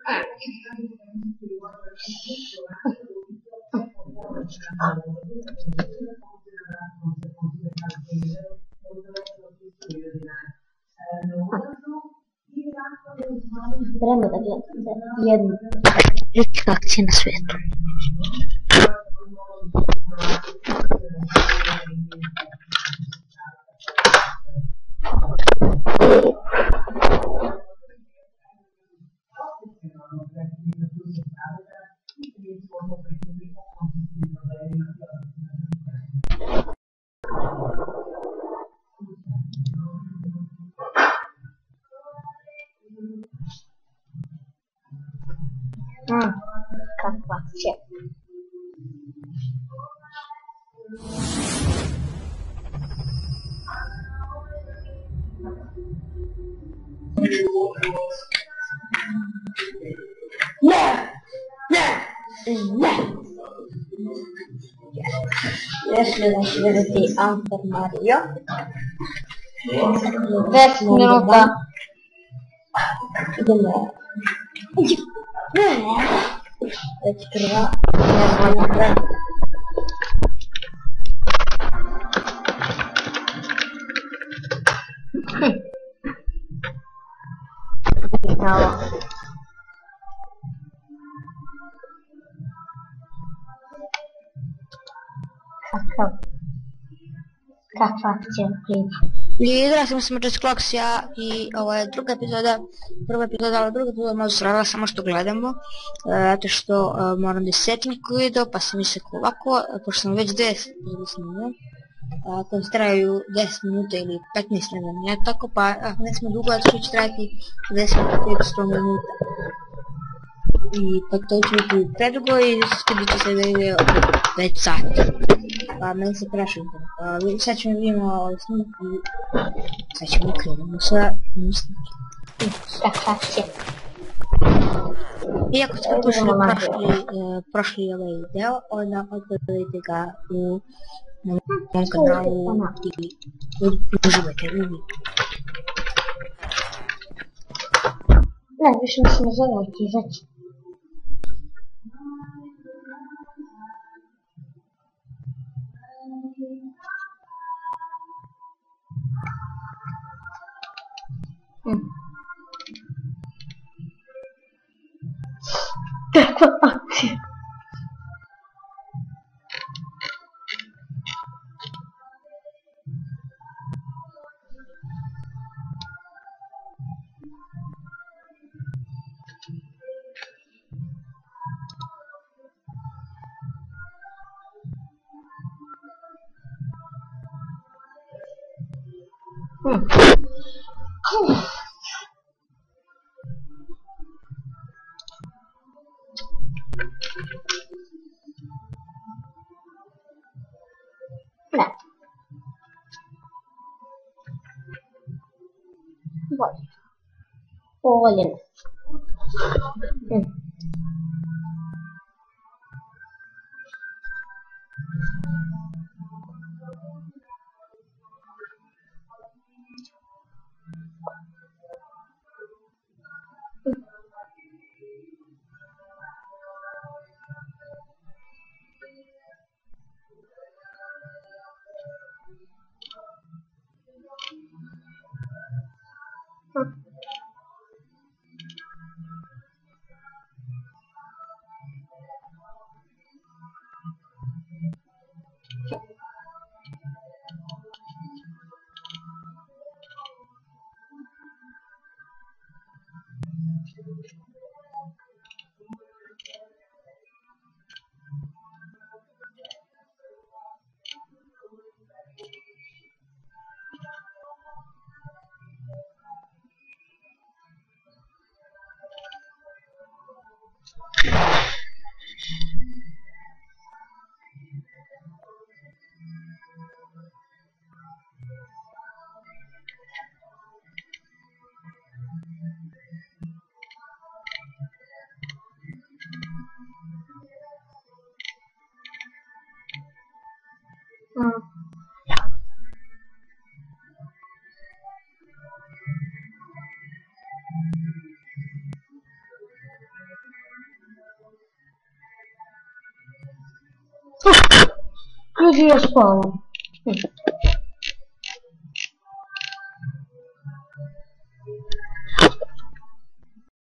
Prema da gledate jednu rijetke akcije na svijetu. Kakva akcija. Ne! Još ću vidjeti Antar Mario. 10 minuta. Idemo. Već prva. Kakva akcija klipa. Igrao sam Smrt's Clocks ja i ovo je druga epizoda, prva epizoda, ali druga epizoda malo srala samo što gledamo, zato što moram da setim video, pa sam mislio ovako, pošto sam već 10 epizoda snimio, koji traju 10 minuta ili 15 ne tako, pa ako nećemo dugo, što će trajati 10 minuta 100 minuta. I pa to će biti predugo i skidit će se da ide 5 sati. Pa meni se prašao internet. Sad ćemo vidimo snimku i sad ćemo krenemo sa snimke. Kakva akcija. Iako ste prošli ovaj deo, onda odgledajte ga u mom kanalu i uživajte u videu. Ne, više mi se ne zove izaći. Kakva akcija. Ne. Bolje. Povoljeno. Dođe još pola.